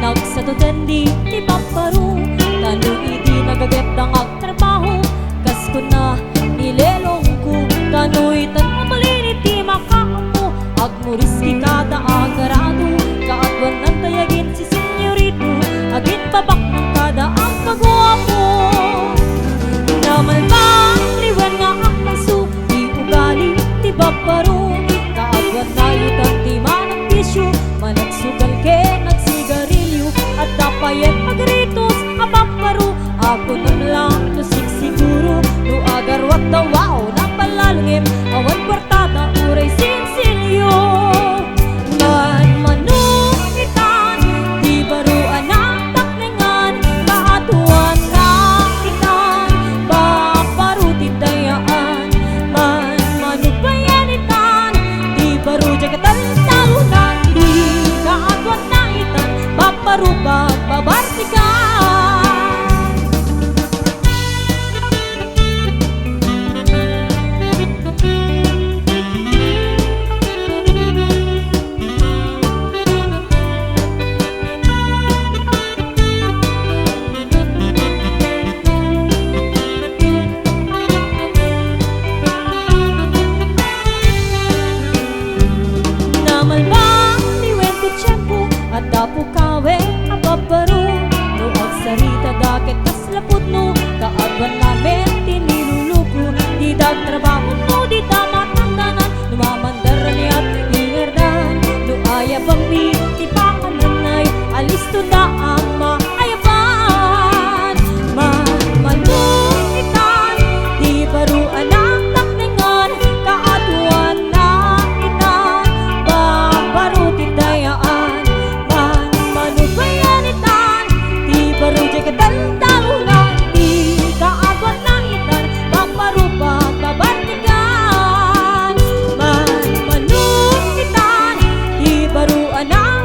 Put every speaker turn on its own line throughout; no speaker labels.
Nagsadodendi ti paparu Tano iti nagagetang agtrabaho Kas ko na nilelong ko Tano itan umalin iti makakamu Agmuriski kada agarado Kaagwan ng tayagin si senyorito Agin babak ng kada ang pagwapo Namalbang liwan nga akmasu Di ugali ti paparu Kaagwan na itan ti manang bisyo Managsugal ke at dapayan magritos apaparu ako namlang tusik siguro no agarwat na wow na palalungim awan kwartada uray sinsilyo man manukitan di baruan ang takningan kaatuan na itan paparutin dayaan man manugbayanitan di baru jagatan talunan di kaatuan na itan paparupag babartikan Namalbang liwen ko tiyempo at dapo kawe apaparu no agsarita dakit tas lapot no kaagwan namin tiniluluko di dagtrabaho no di tamatangganan numamandar niya't ingerdan no ayabang mi ti pakananay alisto na ang maayaban manukitan di baruan ang takningan kaatuan na itan paparutin dayaan Katandalunan di kaagwan na itan paparupag babartigan man manukitan di baruan na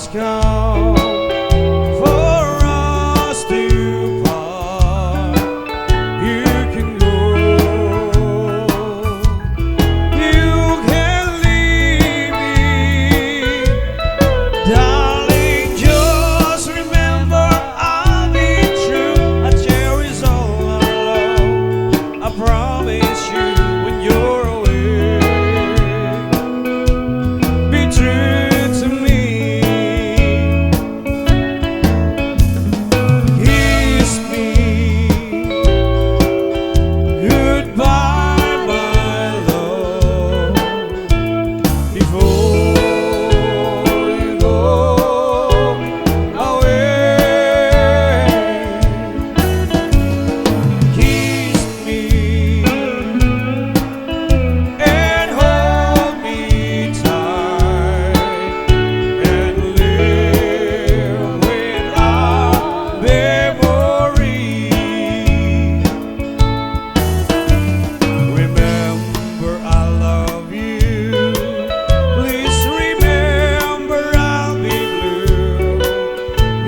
has come for us to part. You can go, you can leave me, darling. Just remember, I'll be true. I cherish all our love. I promise you, when you're away, be true to me. Kiss me goodbye, my love, before you go away. Kiss me and hold me tight and live with our memory. Remember, I love you. Please remember, I'll be blue.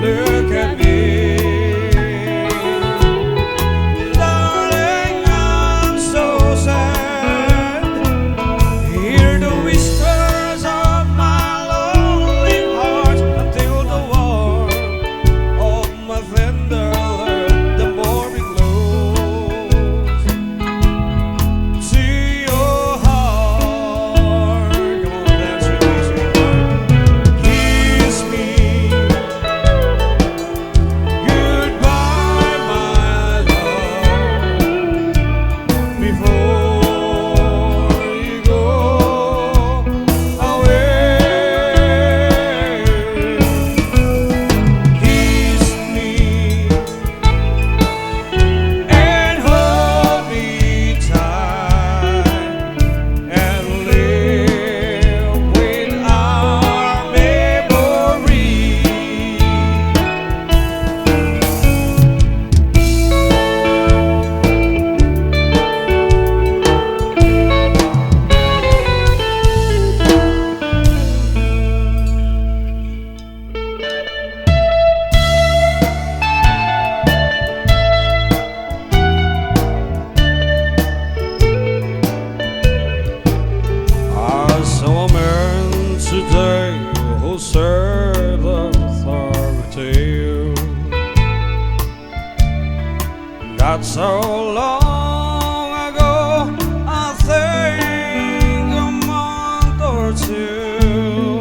Look at me, darling, I'm so sad. Hear the whispers of my lonely heart until the warmth of my tender heart, the more we close to your heart. Come on, dance with me, sweetheart. Kiss me goodbye, my love, before you go away. Kiss me and hold me tight and live with our memory. I saw a man today who said authority. That's so long ago, I think a month or two.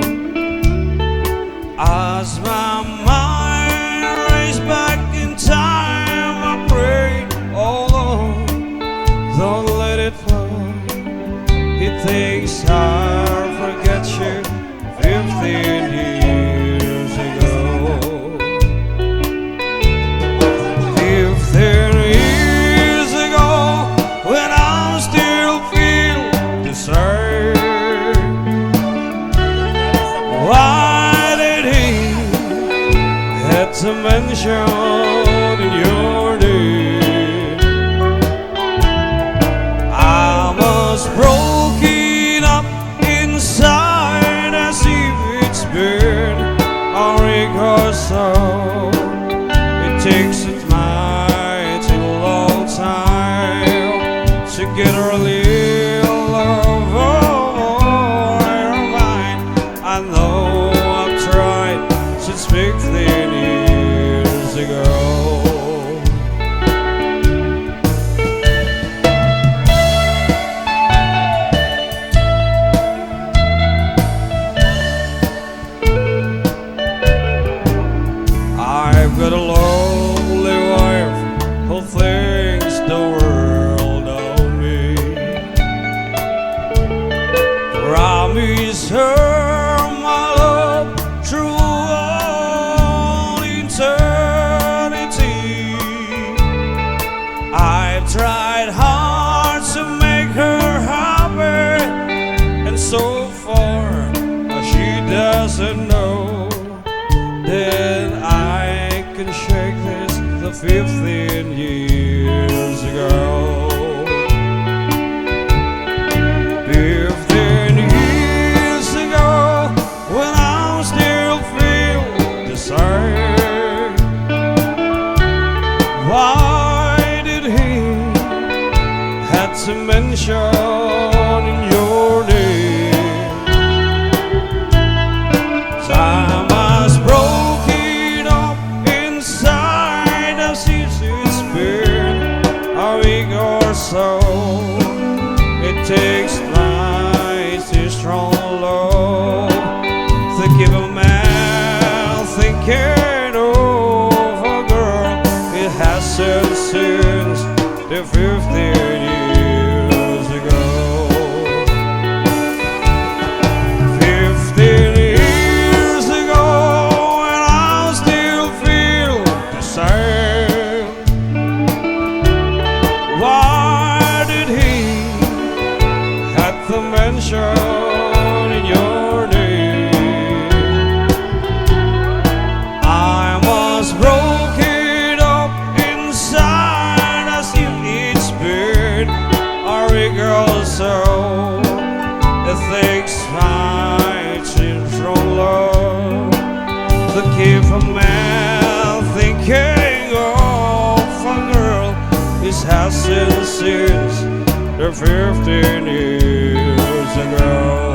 As my mind raced back in time, I prayed, oh Lord, don't let it fall. It takes time to forget you 15 years ago. 15 years ago, when I still feel the same. Why did he have to mention in your name? I was broken up inside as if it's been a record song. It takes a mighty long time to get a little love of mine. I know I've tried since 15 years ago. I've got a lonely wife who thinks the world of me. Promise her my love through all eternity. I've tried hard to make her happy, and so far she doesn't know that I can shake this the 15 years ago. 15 years ago, when I'm still feeling thinking of a girl. It hasn't since the 15 years ago. 15 years ago, and I still feel the same. Why did he have to mention in your name? I was broken up inside as if it's been a regal soul. The things might seem from love to keep a man thinking of a girl. This hasn't since the 15 years ago.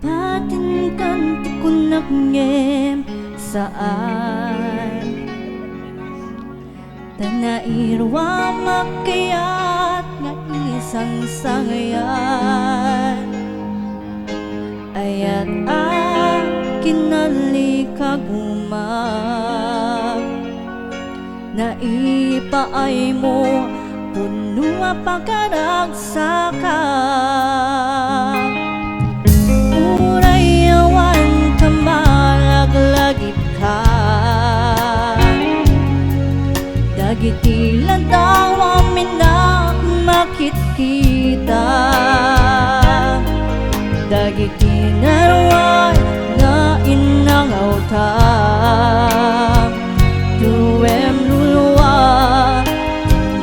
Patin kanti ko nagngem saan Tanairwa makayat nga isang sangayan Ayat ang kinalikagumag Naipaay mo puno pagkaragsakan Urayawan ka malaglagip ka Dagiti lantaw amin na makit kita Dagiti naruay nga inangaw ta Tuwem luluwa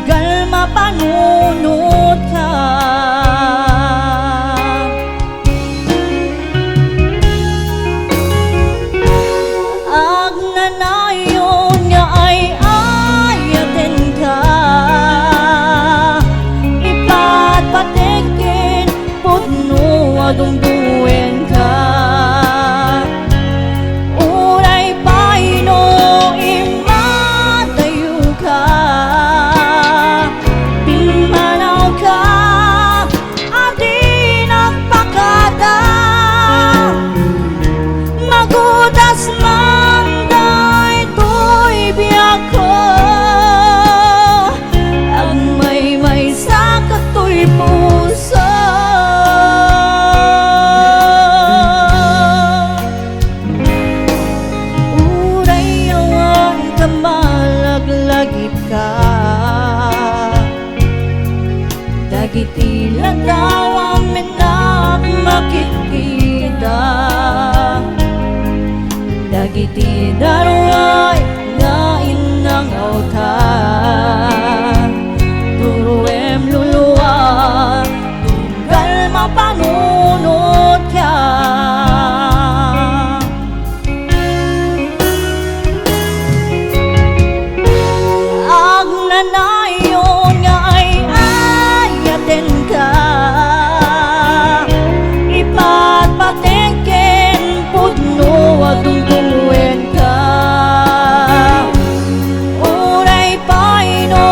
gal mapanunod ka Dungduin ka Uray paino imadayo ka Pimanaw ka Adi nagpakada Magudas man dahi to'y biyak ko Ang may sa kato'y puso Lagip ka Dagiti lantaw amin na makikita Dagiti daruay nga inangaw ta Turuem luluwa tunggal mapanunod ka Nayon nga ay ayaten ka Ipagpatengken pudno at tungtungwen ka Uray paino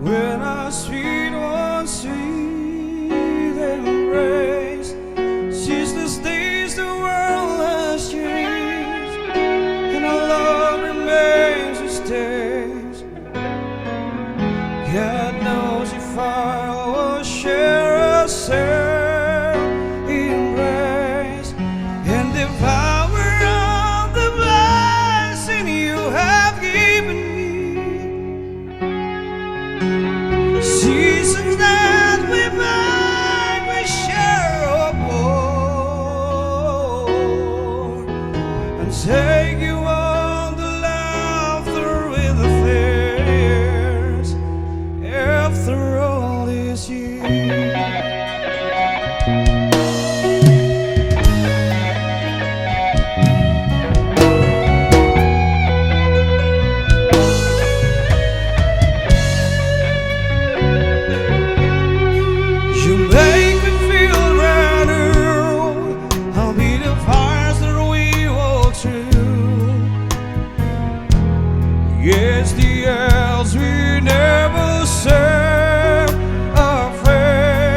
when our sweet one sweet embrace. Since those days the world has changed, and our love remains as stays. God knows if I will share a same embrace, and the power of the blessing you have given me. Seasons that we find we share upon, and take you on the laughter with the fears after all these years. You make me feel brand new. I'll be the fires that we walk through. Yes, the else we never say afraid.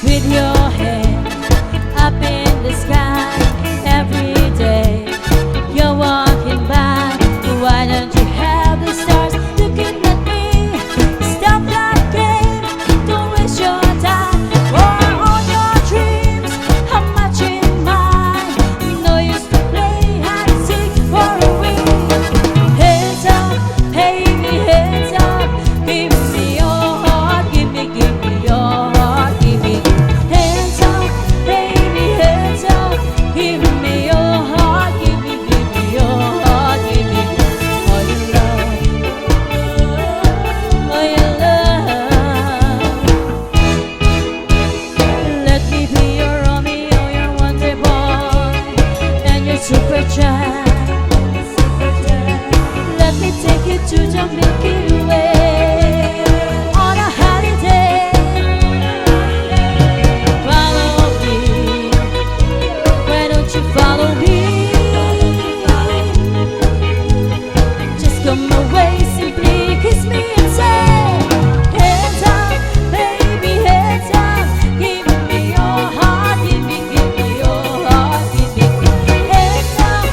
with your head up in the sky. Every day you're walking by. Why don't you have the stars looking at me? Stop that game, don't waste your time. For all your dreams, I'm matching mine. No use to play hide and seek for a win. Hands up, baby, hands up. Give me your heart, give me your heart, give me. Hands up, baby, hands up. Give me your heart, give me your heart, give me all your love, all your love. Let me be your Romeo, your wonder boy, and your super child. Let me take you to the Milky Way on a holiday. Follow me, why don't you follow me? Just come away, simply kiss me and say, hands up, baby, hands up. Give me your heart, give me your heart, give me. Hands up,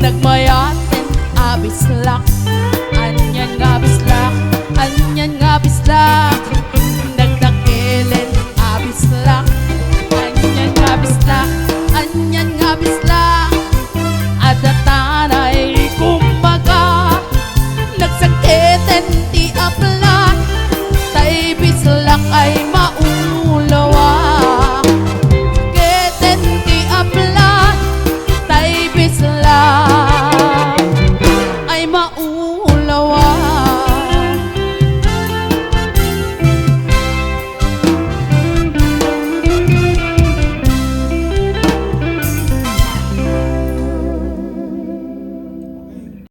Nagmayaten abislak, anyan nga bislak, anyan nga bislak. Nagdakilen abislak, anyan nga bislak, anyan nga bislak. Adatanay kumbaga, nagsakiten ti apla, tay bislak ay maulawa. Keten ti apla, tay bislak ay maulawa.